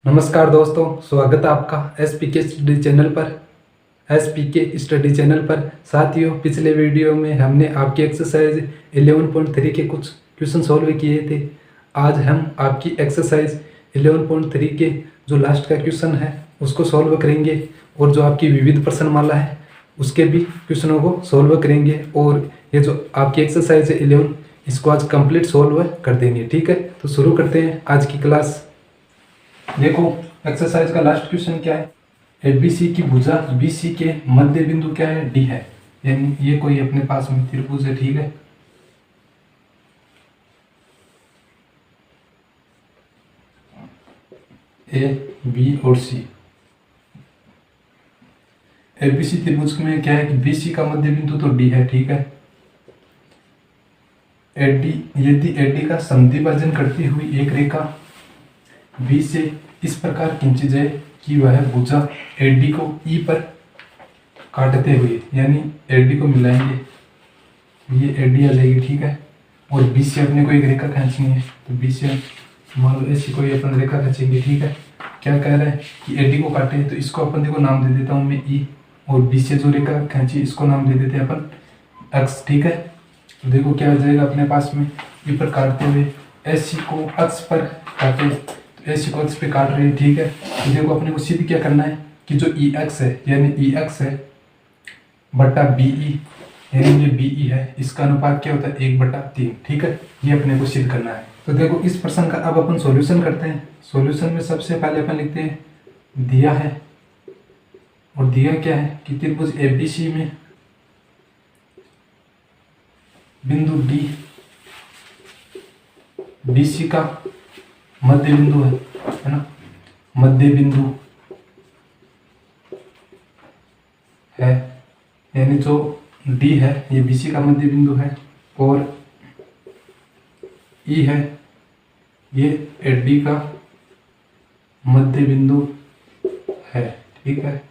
नमस्कार दोस्तों, स्वागत है आपका एसपीके स्टडी चैनल पर। एसपीके स्टडी चैनल पर साथियों, पिछले वीडियो में हमने आपकी एक्सरसाइज 11.3 के कुछ क्वेश्चन सॉल्व किए थे। आज हम आपकी एक्सरसाइज 11.3 के जो लास्ट का क्वेश्चन है उसको सॉल्व करेंगे और जो आपकी विविध प्रश्नमाला है उसके भी क्वेश्चनों को सॉल्व करेंगे। और ये जो आपकी एक्सरसाइज है 11 इसको आज कंप्लीट सॉल्व कर देंगे। ठीक है, तो शुरू करते हैं आज की क्लास। देखो एक्सरसाइज का लास्ट क्वेश्चन क्या है। एबीसी की भुजा बीसी के मध्य बिंदु क्या है, डी है। यानी ये कोई अपने पास में त्रिभुज है। ठीक है, ए बी और सी। एबीसी त्रिभुज में क्या है कि बीसी का मध्य बिंदु तो डी है। ठीक है, एडी यदि एडी का समद्विभाजन करती हुई एक रेखा बी से इस प्रकार खींची जाए कि वह भुजा एडी को ई पर काटते हुए, यानी एडी को मिलाएंगे, ये एडी आ जाएगी। ठीक है, और बी से अपने को एक रेखा खींचनी है, तो बी से मान लो ऐसी कोई अपन रेखा खींचेंगे। ठीक है, क्या कह रहा है कि एडी को काटे, तो इसको अपन देखो नाम दे देता हूँ मैं ई, और बी से जो रेखा खींची इसको नाम दे देते हैं अपन एक्स। ठीक है, तो देखो क्या हो जाएगा अपने पास में, ई पर काटते हुए ऐसी को अक्ष पर काटे, तो ऐसी को अक्ष पे काट रहे हैं। ठीक है, तो देखो अपने को सिद्ध क्या करना है कि जो ई एक्स है, यानी ई एक्स है बटा बी ई, यानी ये बी ई है, इसका अनुपात क्या होता है 1/3। ठीक है, ये अपने को सिद्ध करना है। तो देखो इस प्रश्न का अब अपन सॉल्यूशन करते हैं। सॉल्यूशन में सबसे पहले अपन लिखते हैं, दिया है, और दिया क्या है कि त्रिभुज एबीसी में बिंदु डी बीसी का मध्य बिंदु है ना, मध्य बिंदु है, यानी जो डी है ये बीसी का मध्य बिंदु है, और ई है ये एडी का मध्य बिंदु है। ठीक है,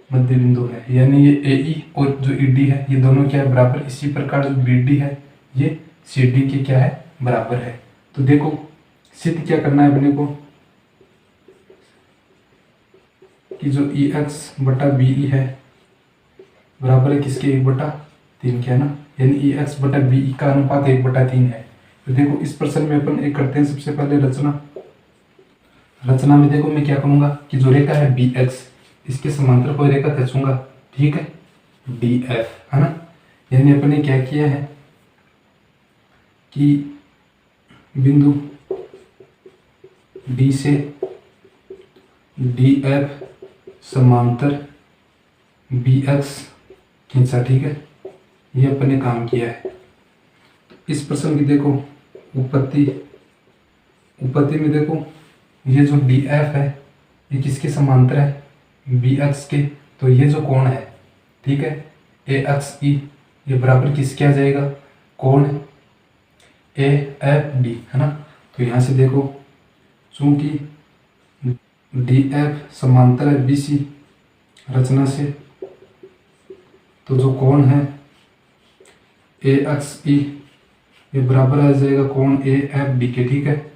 मध्य बिंदु है, यानी ये ए ई और जो ई डी है ये दोनों क्या है बराबर। इसी प्रकार जो बी डी है ये सी डी के क्या है बराबर है। तो देखो सिद्ध क्या करना है अपने को कि जो ई एक्स बटा बी ई है बराबर है किसके 1/3 के, है ना, यानी ई एक्स बटा बी ई का अनुपात 1/3 है। तो देखो इस प्रश्न में अपन एक करते हैं सबसे पहले रचना में देखो मैं क्या करूंगा कि जो रेखा है बी एक्स इसके समांतर कोई रेखा खींचूंगा। ठीक है, डी एफ, है ना, यानी अपन ने क्या किया है कि बिंदु डी से डी एफ समांतर बी एक्स खींचा। ठीक है, ये अपन ने काम किया है। इस प्रश्न की देखो उत्पत्ति में देखो ये जो डी एफ है ये किसके समांतर है, बी एक्स के, तो ये जो कोण है, ठीक है, ए एक्स ई, ये बराबर किसके आ जाएगा, कोण ए एफ डी, है ना। तो यहाँ से देखो चूंकि डी एफ समांतर है बी सी रचना से, तो जो कोण है ए एक्स ई ये बराबर आ जाएगा कोण ए एफ डी के। ठीक है,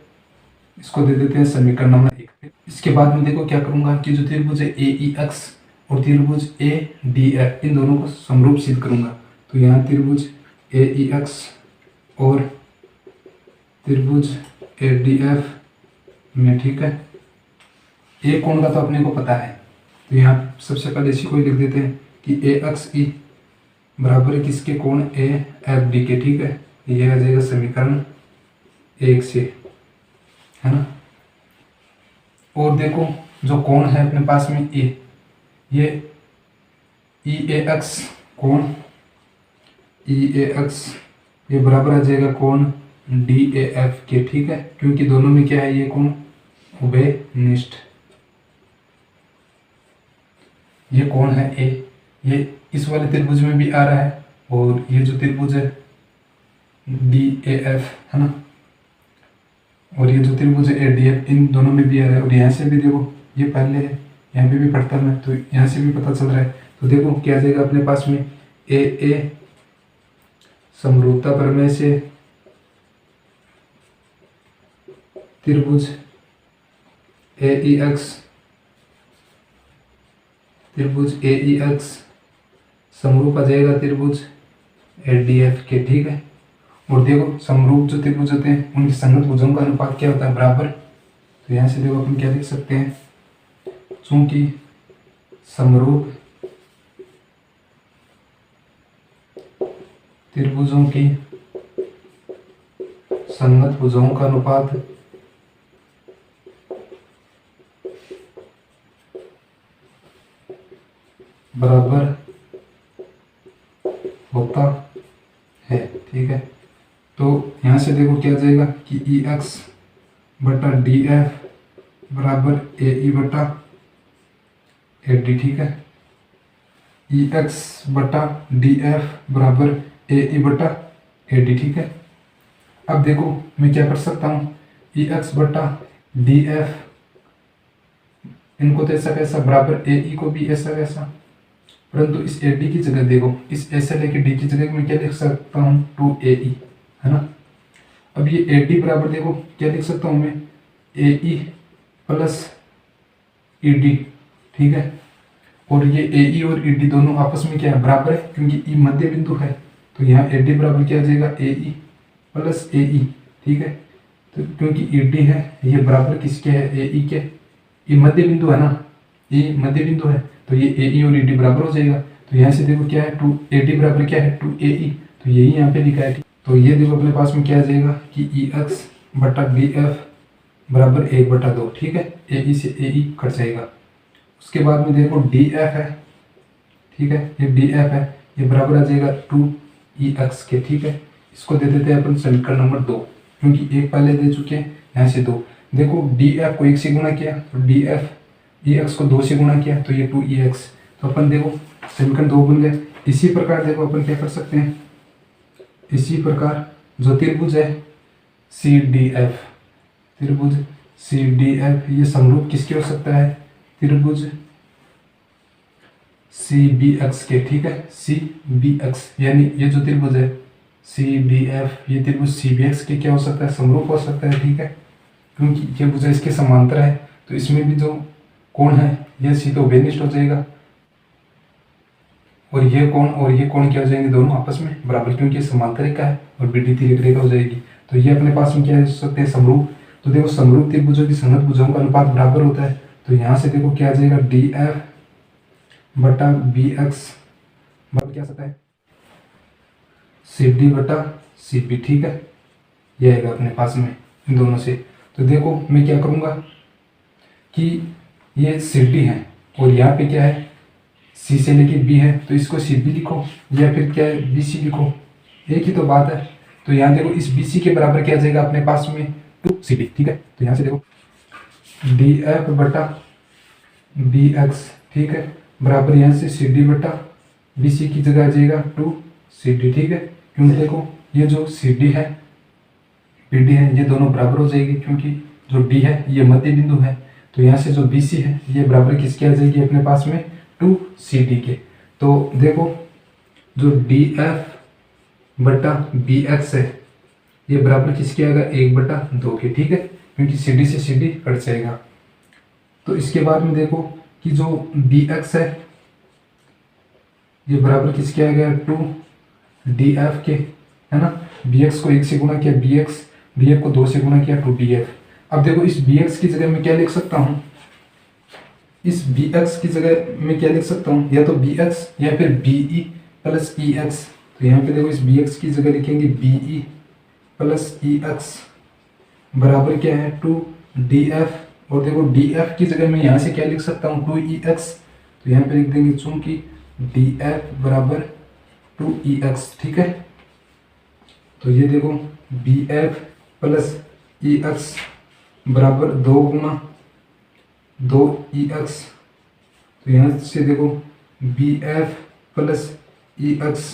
इसको दे देते हैं समीकरण नंबर 1। इसके बाद में देखो क्या करूंगा कि जो त्रिभुज है ए ई एक्स और त्रिभुज ए डी एफ इन दोनों को समरूप सिद्ध करूंगा। तो यहाँ त्रिभुज ए ई एक्स और त्रिभुज ए डी एफ में, ठीक है, ए कोण का तो अपने को पता है, तो यहाँ सबसे पहले इसी को ही लिख देते हैं कि ए एक्स ई बराबर है किसके, कोण ए एफ डी के। ठीक है, ये आ जाएगा समीकरण 1 से, है ना। और देखो जो कोण है अपने पास में ए, ये ई ए एक्स कोण ई ए एक्स ये बराबर आ जाएगा कोण डी ए एफ के। ठीक है, क्योंकि दोनों में क्या है, ये कोण उभयनिष्ठ, ये कोण है ए, ये इस वाले त्रिभुज में भी आ रहा है, और ये जो त्रिभुज है डी ए एफ, है ना, और ये जो त्रिभुज है ए डी एफ इन दोनों में भी आ रहा है। और यहाँ से भी देखो ये पहले है, यहाँ पे भी पढ़ता मैं, तो यहाँ से भी पता चल रहा है। तो देखो क्या आ जाएगा अपने पास में, ए समरूपता प्रमेय से त्रिभुज ए ई एक्स त्रिभुज ए ई एक्स समरूप आ जाएगा त्रिभुज ए डी एफ के, ठीक है। और देखो समरूप जो त्रिभुज होते हैं उनकी संगत भुजों का अनुपात क्या होता है, बराबर। तो यहाँ से देखो अपन क्या लिख सकते हैं, चूंकि समरूप त्रिभुजों की संगत भुजों का अनुपात बराबर होता है, ठीक है। तो यहाँ से देखो क्या आ जाएगा कि ई एक्स बटा डी एफ बराबर ए ई बटा ए डी, ठीक है। ई एक्स बटा डी एफ बराबर ए ई बटा ए डी, ठीक है। अब देखो मैं क्या कर सकता हूँ, ई एक्स बटा डी एफ इनको तो ऐसा कैसा बराबर ए ई को भी ऐसा वैसा, परंतु इस ए डी की जगह देखो, इस ऐसे लेके डी की जगह मैं क्या लिख सकता हूँ, टू ए ई, है ना। अब ये ए डी बराबर देखो क्या लिख सकता हूँ मैं, ए ई प्लस ई डी, ठीक है। और ये ए ई और ई डी दोनों आपस में क्या है, बराबर है, क्योंकि ई मध्य बिंदु है। तो यहाँ ए डी बराबर क्या आ जाएगा, ए ई प्लस ए ई, ठीक है। तो क्योंकि ई डी है ये बराबर किसके है, ए ई के, ई मध्य बिंदु है ना, ई मध्य बिंदु है, तो ये ए ई और ई डी बराबर हो जाएगा। तो यहाँ से देखो क्या है, टू ए डी बराबर क्या है, टू ए ई, तो यही यहाँ पे लिखा है। तो ये देखो अपने पास में क्या आ जाएगा कि ई एक्स बटा डी एफ बराबर 1/2, ठीक है। ए ई से ए ई कट जाएगा। उसके बाद में देखो डी एफ है, ठीक है, ये डी एफ है, ये बराबर आ जाएगा 2EX के, ठीक है। इसको दे देते हैं अपन समीकरण नंबर 2, क्योंकि एक पहले दे चुके हैं, यहाँ से 2। देखो डी एफ को 1 से गुणा किया तो डी एफ ई एक्स को 2 से गुणा किया तो ये 2EX, तो अपन देखो समीकरण 2 बन गए। इसी प्रकार देखो अपन क्या कर सकते हैं, इसी प्रकार जो त्रिभुज है सी डी एफ, त्रिभुज सी डी एफ ये समरूप किसके हो सकता है, त्रिभुज सी बी एक्स के, ठीक है। सी बी एक्स यानी ये जो त्रिभुज है सी डी एफ ये त्रिभुज सी बी एक्स के क्या हो सकता है, समरूप हो सकता है, ठीक है। क्योंकि ये भुजा इसके समांतर है तो इसमें भी जो कोण है ये सी तो बेनिष्ठ हो जाएगा, और ये कोण क्या हो जाएंगे, दोनों आपस में बराबर, क्योंकि ये समांतर रेखा है और बी डी तिर्यक रेखा हो जाएगी। तो ये अपने पास में क्या हो सकते हैं, समरूप। तो देखो समरूप त्रिभुजों की संगत भुजाओं का अनुपात बराबर होता है। तो यहाँ से देखो क्या आ जाएगा, डी एफ बटा बी एक्स बराबर क्या सकता है, सी डी बटा सी बी, ठीक है। ये आएगा अपने पास में इन दोनों से। तो देखो मैं क्या करूँगा कि ये सी डी है और यहाँ पे क्या है सी से लेके बी है, तो इसको सी बी लिखो या फिर क्या है बी सी लिखो, एक ही तो बात है। तो यहाँ देखो इस बी सी के बराबर क्या आ जाएगा अपने पास में 2CD, ठीक है। तो यहाँ से देखो डी एफ बटा बी एक्स, ठीक है, बराबर यहाँ से सी डी बटा बी सी की जगह आ जाएगा 2CD, ठीक है। क्योंकि देखो ये जो सी डी है बी डी है ये दोनों बराबर हो जाएगी, क्योंकि जो डी है ये मध्य बिंदु है। तो यहाँ से जो बी सी है ये बराबर किसके आ जाएगी अपने पास में 2CD के। तो देखो जो डी एफ बटा बी एक्स है ये बराबर किसके आएगा 1/2 के, ठीक है, क्योंकि सी डी से सी डी कट जाएगा। तो इसके बाद में देखो कि जो बी एक्स है ये बराबर किसके आएगा 2DF के, है ना। बी एक्स को 1 से गुणा किया बी एक्स, बी एफ को 2 से गुणा किया 2DF। अब देखो इस बी एक्स की जगह मैं क्या लिख सकता हूँ, इस बी एक्स की जगह मैं क्या लिख सकता हूँ, या तो बी एक्स या फिर बी ई प्लस ई एक्स। तो यहाँ पे देखो इस बी एक्स की जगह लिखेंगे बी ई प्लस ई एक्स बराबर क्या है 2DF। और देखो DF की जगह मैं यहाँ से क्या लिख सकता हूँ 2EX। तो यहाँ पे लिख देंगे चूंकि DF बराबर 2EX, ठीक है। तो ये देखो BF प्लस EX बराबर 2 गुना 2EX। तो यहाँ से देखो BF प्लस EX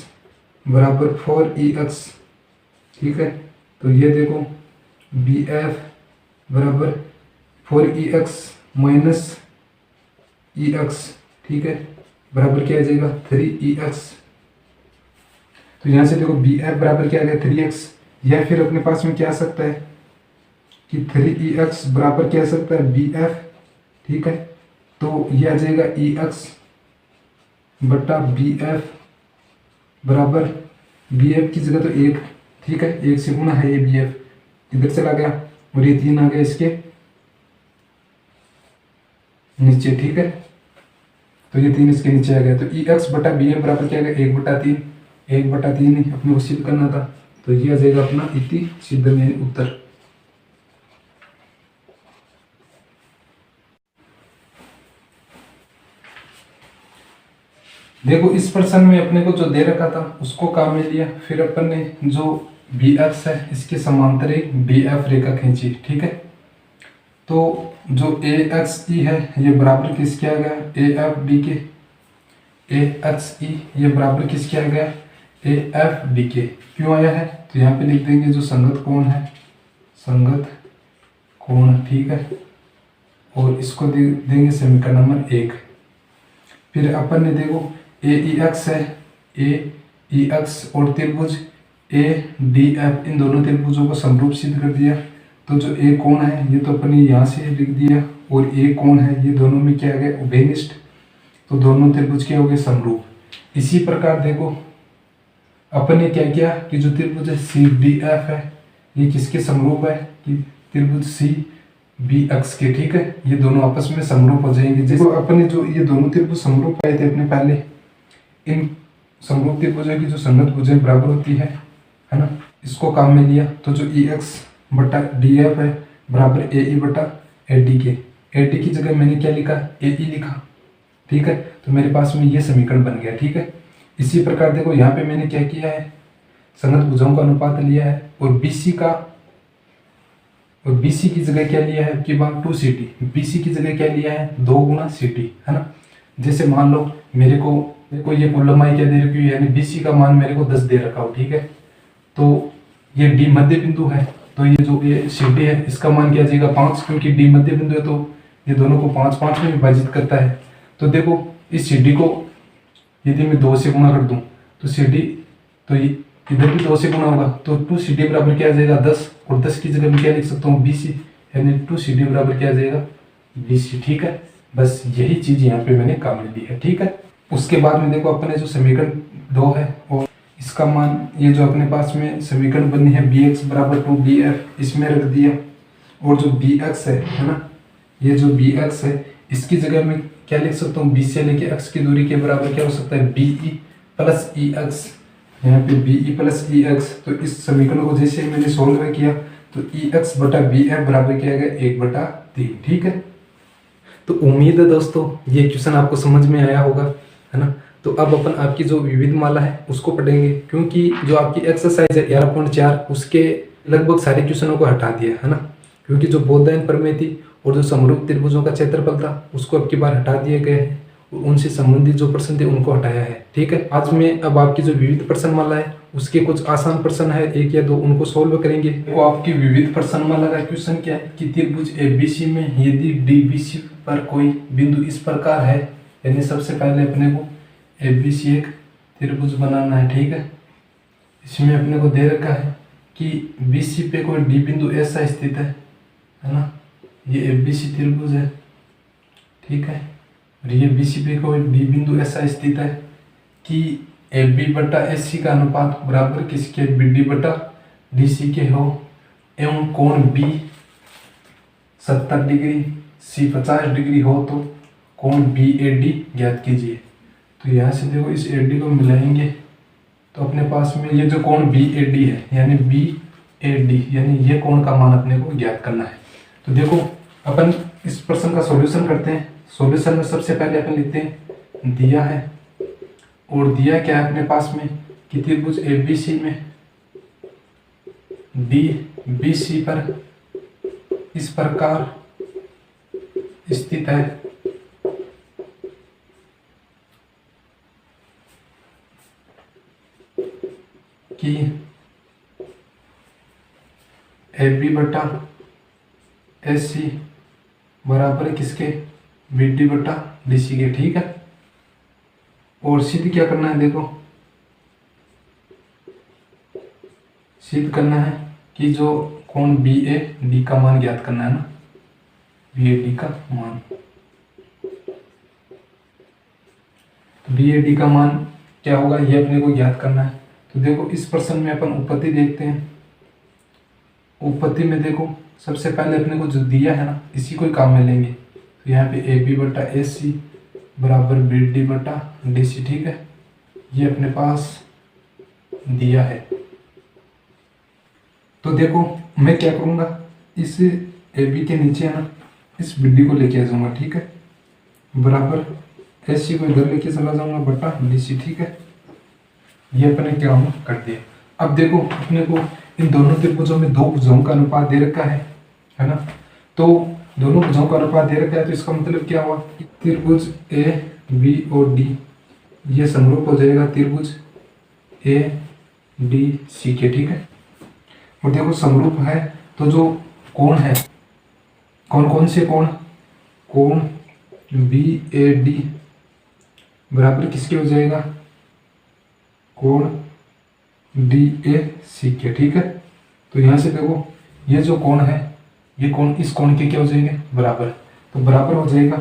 बराबर 4EX, ठीक है। तो ये देखो BF बराबर 4EX माइनस EX, ठीक है, बराबर क्या आ जाएगा 3EX। तो यहाँ से देखो BF बराबर क्या आ गया 3X, या फिर अपने पास में क्या आ सकता है कि 3EX बराबर क्या आ सकता है BF ठीक है। तो ये आ जाएगा ई एक्स बटा बी एफ बराबर, बी एफ की जगह तो एक, ठीक है, एक से गुना है ये बी एफ, इधर चला गया और ये 3 आ गया इसके नीचे, ठीक है। तो ये 3 इसके नीचे आ गया, तो ई एक्स बटा बी एफ बराबर क्या आ गया 1/3, 1/3 ही अपने को सिद्ध करना था, तो ये आ जाएगा अपना इति सिद्ध में उत्तर। देखो इस प्रश्न में अपने को जो दे रखा था उसको काम में लिया, फिर अपन ने जो बी एक्स है इसके समांतर एक डी एफ रेखा खींची, ठीक है। तो जो ए एक्स ई है ये बराबर किसके आ गया ए एफ डी के, ए एक्स ई ये बराबर किसके आ गया ए एफ डी के। क्यों आया है, तो यहाँ पे लिख देंगे जो संगत कोण है, संगत कोण, ठीक है, और इसको देंगे समीकरण नंबर 1। फिर अपन ने देखो ए ई एक्स है, ए ई एक्स और त्रिभुज ए डी एफ, इन दोनों त्रिभुजों को समरूप सिद्ध कर दिया। तो जो ए कोण है ये तो अपन ने यहाँ से लिख दिया, और ए कोण है ये दोनों में क्या आ गया उभयनिष्ठ, तो दोनों त्रिभुज क्या हो गए समरूप। इसी प्रकार देखो अपन ने क्या किया कि जो त्रिभुज सी डी एफ है ये किसके समरूप है कि त्रिभुज सी बी एक्स के, ठीक है, ये दोनों आपस में समरूप हो जाएंगे। जैसे अपन ने जो ये दोनों त्रिभुज समरूप पाए थे अपने पहले, इन समरूप त्रिभुजों की जो संगत भुजाएं बराबर होती है ना, इसको काम में लिया। तो जो ई एक्स बटा डी एफ है बराबर ए ई बटा ए डी के, ए डी की जगह मैंने क्या लिखा ए ई लिखा, ठीक है, तो मेरे पास में ये समीकरण बन गया, ठीक है। इसी प्रकार देखो यहाँ पे मैंने क्या किया है, संगत भुजाओं का अनुपात लिया है, और बीसी का, और बीसी की जगह क्या लिया है कि बात 2 सी टी, बीसी की जगह क्या लिया है 2 गुना सी टी, है ना। जैसे मान लो मेरे को ये कुल लंबाई क्या दे रखी है, यानी बीसी का मान मेरे को 10 दे रखा हो, ठीक है। तो ये डी मध्य बिंदु है, तो ये जो ये सी डी है इसका मान क्या जाएगा 5, क्योंकि डी मध्य बिंदु है तो ये दोनों को 5 में विभाजित करता है। तो देखो इस सी डी को यदि मैं 2 से गुणा कर दूं तो सी डी, तो इधर भी 2 से गुणा होगा, तो 2 सी डी बराबर क्या आ जाएगा 10, और 10 की जगह मैं क्या लिख सकता हूँ बीसी, यानी 2 सी डी बराबर क्या आ जाएगा बीसी, ठीक है। बस यही चीज यहाँ पे मैंने काम में ली है, ठीक है। उसके बाद में देखो अपने जो समीकरण 2 है और इसका मान, ये जो अपने पास में समीकरण बनी है बी एक्स बराबर 2 बी एफ, इसमें रख दिया, और जो बी एक्स है ना, ये जो बी एक्स है इसकी जगह में क्या लिख सकता हूँ बी से लेके एक्स की दूरी के बराबर क्या हो सकता है बी ई प्लस ई एक्स, यहाँ पे बी ई प्लस ई एक्स। तो इस समीकरण को जैसे ही मैंने सोल्व किया तो ई एक्स बटा बी एफ बराबर क्या गया 1/3, ठीक है। तो उम्मीद है दोस्तों ये क्वेश्चन आपको समझ में आया होगा, है ना। तो अब अपन आपकी जो विविध माला है उसको पढ़ेंगे, क्योंकि जो आपकी एक्सरसाइज है 11.4 उसके लगभग सारे क्वेश्चनों को हटा दिया है ना, क्योंकि जो बोधायन प्रमेय थी और जो समरूप त्रिभुजों का क्षेत्रफल था उसको अब की बार हटा दिए गए हैं, और उनसे संबंधित जो प्रश्न थे उनको हटाया है, ठीक है। आज में अब आपकी जो विविध प्रश्न माला है उसके कुछ आसान प्रश्न है 1 या 2, उनको सोल्व करेंगे। वो आपकी विविध प्रश्न माला का क्वेश्चन क्या है कि त्रिभुज एबीसी में यदि डीबीसी पर कोई बिंदु इस प्रकार है, यानी सबसे पहले अपने को एबीसी एक त्रिभुज बनाना है, ठीक है। इसमें अपने को दे रखा है कि बीसी पे कोई डी बिंदु ऐसा स्थित है ना, ये एबीसी त्रिभुज है, ठीक है, और ये बीसी पे कोई डी बिंदु ऐसा स्थित है कि ए बी बटा एस सी का अनुपात बराबर किसके बी डी बटा डी सी के हो, एवं कोण बी 70 डिग्री सी 50 डिग्री हो, तो कोण बी ए डी ज्ञात कीजिए। तो यहाँ से देखो इस ए डी को मिलाएंगे तो अपने पास में ये जो कोण बी ए डी है, यानी बी ए डी, यानी ये कोण का मान अपने को ज्ञात करना है। तो देखो अपन इस प्रश्न का सॉल्यूशन करते हैं। सॉल्यूशन में सबसे पहले अपन लिखते हैं दिया है, और दिया क्या है अपने पास में कि त्रिभुज ए बी सी में डी बी सी पर इस प्रकार स्थित है कि ए बी बटा एस सी बराबर किसके बी डी बटा डी सी के, ठीक है। और सिद्ध क्या करना है, देखो सिद्ध करना है कि जो कोण बी ए डी का मान ज्ञात करना है ना, बी ए डी का मान, बी ए डी का मान क्या होगा ये अपने को ज्ञात करना है। तो देखो इस प्रश्न में अपन उत्पत्ति देखते हैं। उत्पत्ति में देखो सबसे पहले अपने को जो दिया है ना इसी को ही काम में लेंगे। तो यहाँ पे ए बी बटा ए सी बराबर बी डी बटा डी सी, ठीक है, ये अपने पास दिया है। तो देखो मैं क्या करूँगा, इस ए बी के नीचे है ना इस बी डी को लेके आ जाऊँगा, ठीक है, बराबर एस सी को इधर लेके चला जाऊँगा बटा डी सी, ठीक है, ये अपने क्या हम कर दिए। अब देखो अपने को इन दोनों त्रिभुजों में दो भुजाओं का अनुपात दे रखा है ना, तो दोनों भुजाओं का अनुपात दे रखा है, तो इसका मतलब क्या हुआ कि त्रिभुज ए बी और डी ये समरूप हो जाएगा त्रिभुज ए डी सी के, ठीक है। और देखो समरूप है तो जो कोण है, कौन कौन से कोण, कोण बी ए डी बराबर किसके हो जाएगा, कोण डी ए सी के, ठीक है। तो यहाँ से देखो ये जो कोण है ये कोण इस कोण के क्या हो जाएंगे, बराबर, तो बराबर हो जाएगा।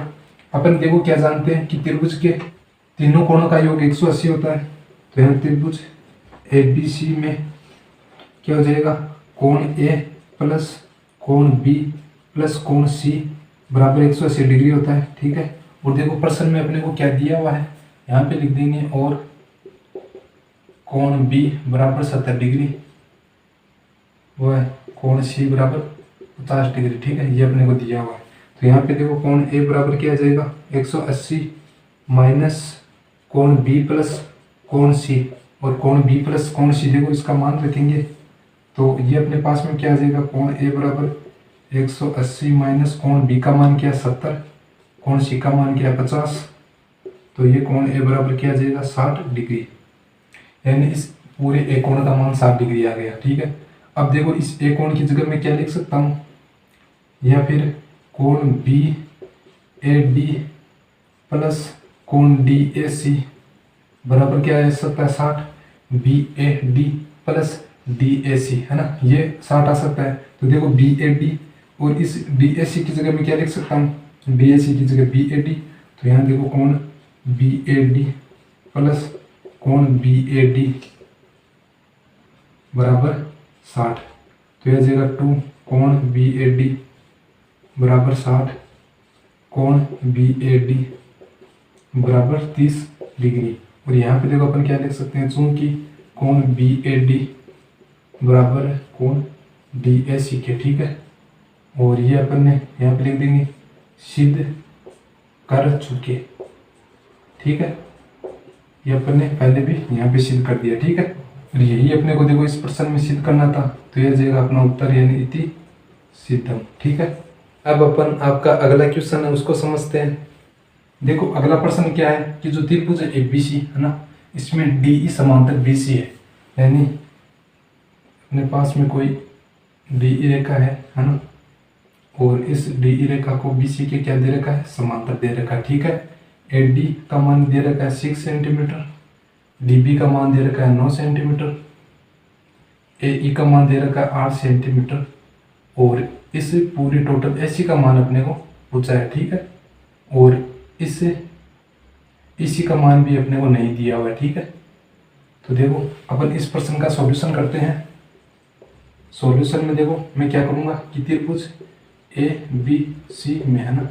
अपन देखो क्या जानते हैं कि त्रिभुज के तीनों कोणों का योग 180 होता है। तो यहाँ त्रिभुज ए बी सी में क्या हो जाएगा, कोण ए प्लस कोण बी प्लस कोण सी बराबर 180 डिग्री होता है, ठीक है। और देखो प्रश्न में अपने को क्या दिया हुआ है, यहाँ पे लिख देंगे और कोण बी बराबर 70 डिग्री, वो है कोण सी बराबर 50 डिग्री, ठीक है, ये अपने को दिया हुआ है। तो यहाँ पे देखो कोण ए बराबर क्या आ जाएगा 180 माइनस कोण बी प्लस कोण सी, और कोण बी प्लस कोण सी देखो इसका मान रखेंगे तो ये अपने पास में क्या आ जाएगा, कोण ए बराबर 180 माइनस कोण बी का मान क्या 70, कोण सी का मान क्या 50, तो ये कोण ए बराबर क्या आ जाएगा 60 डिग्री, यानी इस पूरे एक कोण का मान 60 डिग्री आ गया, ठीक है। अब देखो इस एक कोण की जगह मैं क्या लिख सकता हूँ, या फिर कोण बी ए डी प्लस कोण डी ए सी बराबर क्या आ सकता है 60, B A D plus D A C, है ना, ये 60 आ सकता है। तो देखो बी ए डी और इस डी ए सी की जगह मैं क्या लिख सकता हूँ, बी ए सी की जगह बी ए डी, तो यहाँ देखो कोण बी ए डी प्लस कोण बी ए डी बराबर 60, तो यह जाएगा 2 कोण बी ए डी बराबर 60 कोण बी ए डी बराबर 30 डिग्री। और यहाँ पे देखो अपन क्या लिख सकते हैं, चूंकि कोण बी ए डी बराबर कोण डी ए सी के, ठीक है, और ये अपन ने यहाँ पे लिख देंगे सिद्ध कर चुके, ठीक है, ये अपन ने पहले भी यहाँ पे सिद्ध कर दिया, ठीक है। और यही अपने को देखो इस प्रश्न में सिद्ध करना था, तो यह जाएगा अपना उत्तर यानी इति सिद्धम, ठीक है। अब अपन आपका अगला क्वेश्चन है उसको समझते हैं। देखो अगला प्रश्न क्या है कि जो त्रिभुज है ABC है ना, इसमें DE समांतर BC है, यानी अपने पास में कोई DE रेखा है ना, और इस DE रेखा को BC के क्या दे रखा है, समांतर दे रखा है, ठीक है। AD का मान दे रखा है 6 सेंटीमीटर, DB का मान दे रखा है 9 सेंटीमीटर, AE का मान दे रखा है 8 सेंटीमीटर, और इस पूरी टोटल AC का मान अपने को पूछा है, ठीक है। और इस इसी का मान भी अपने को नहीं दिया हुआ है, ठीक है। तो देखो अपन इस प्रश्न का सॉल्यूशन करते हैं। सॉल्यूशन में देखो मैं क्या करूँगा कि त्रिभुज ABC में है ना,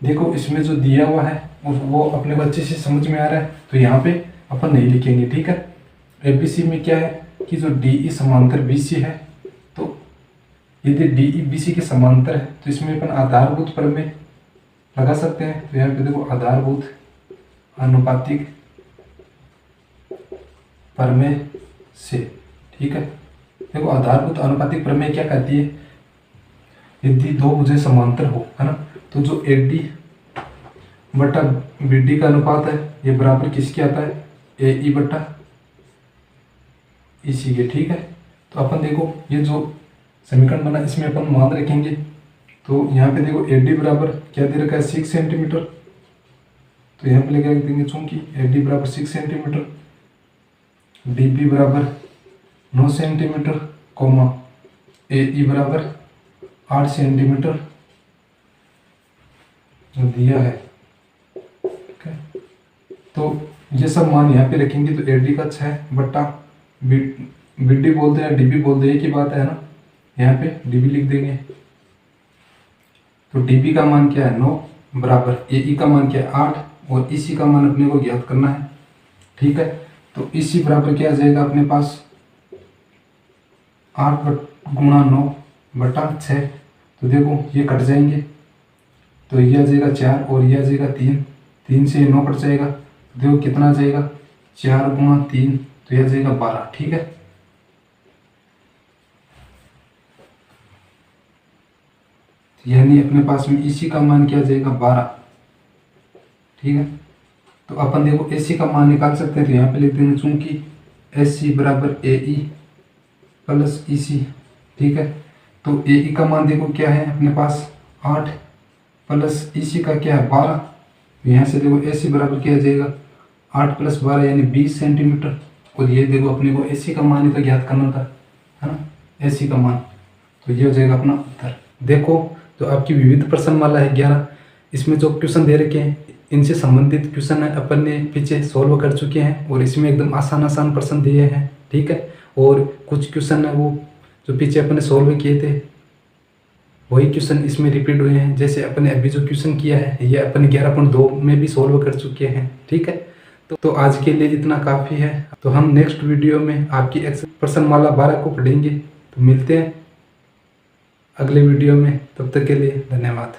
देखो इसमें जो दिया हुआ है वो अपने को अच्छे से समझ में आ रहा है, तो यहाँ पे अपन नहीं लिखेंगे, ठीक है। ABC में क्या है कि जो DE समांतर BC है, तो यदि DE BC के समांतर है तो इसमें अपन आधारभूत प्रमेय लगा सकते हैं। तो यहाँ पे देखो आधारभूत अनुपातिक प्रमेय से, ठीक है। देखो आधारभूत अनुपातिक प्रमेय क्या कहती है, यदि दो भुजें समांतर हो, है ना, तो जो AD बटा BD का अनुपात है ये बराबर किसके आता है, AE बटा EC के, ठीक है। तो अपन देखो ये जो समीकरण बना इसमें अपन मान रखेंगे, तो यहाँ पे देखो AD बराबर क्या दे रखा है 6 सेंटीमीटर, तो यहाँ पे लेकर देंगे चूंकि AD बराबर 6 सेंटीमीटर, DB बराबर 9 सेंटीमीटर, कोमा AE बराबर 8 सेंटीमीटर दिया है, ठीक है। तो ये सब मान यहाँ पे रखेंगे तो ए डी का 6 बट्टा बी डी बोलते हैं डी बी बोलते हैं, एक ही बात है ना। यहाँ पे डी बी लिख देंगे। तो डी बी का मान क्या है 9 बराबर ए ई का मान क्या है 8 और ई सी का मान अपने को ज्ञात करना है। ठीक है, तो ई सी बराबर क्या आ जाएगा अपने पास 8 गुणा 9 बटा 6। तो देखो ये कट जाएंगे, तो ये आ जाएगा 4 और ये आ जाएगा 3, 3 से 9 कट जाएगा। तो देखो कितना आ जाएगा 4 गुणा 3, तो ये आ जाएगा 12। ठीक है, यानी अपने पास में इसी का मान क्या आ जाएगा 12। ठीक है, तो अपन देखो एसी का मान निकाल सकते हैं। तो यहाँ पे लिख देंगे चूंकि एस सी बराबर ए ई प्लस ई सी। ठीक है, तो ए ई का मान देखो क्या है अपने पास 8 प्लस ई सी का क्या है 12। यहाँ से देखो ए सी बराबर क्या आ जाएगा 8 प्लस 12 यानी 20 सेंटीमीटर। और ये देखो अपने को ए सी का मान का ज्ञात करना था, है ना, ए सी का मान। तो ये हो जाएगा अपना उत्तर। देखो जो आपकी विविध प्रश्नमाला है 11, इसमें जो क्वेश्चन दे रखे हैं इनसे संबंधित क्वेश्चन है अपन ने पीछे सॉल्व कर चुके हैं और इसमें एकदम आसान आसान प्रश्न दिए हैं। ठीक है, और कुछ क्वेश्चन है वो जो पीछे अपन ने सॉल्व किए थे वही क्वेश्चन इसमें रिपीट हुए हैं। जैसे अपन ने अभी जो क्वेश्चन किया है ये अपन 11.2 में भी सॉल्व कर चुके हैं। ठीक है, तो आज के लिए इतना काफ़ी है। तो हम नेक्स्ट वीडियो में आपकी प्रश्नमाला 12 को पढ़ेंगे। तो मिलते हैं अगले वीडियो में, तब तक के लिए धन्यवाद।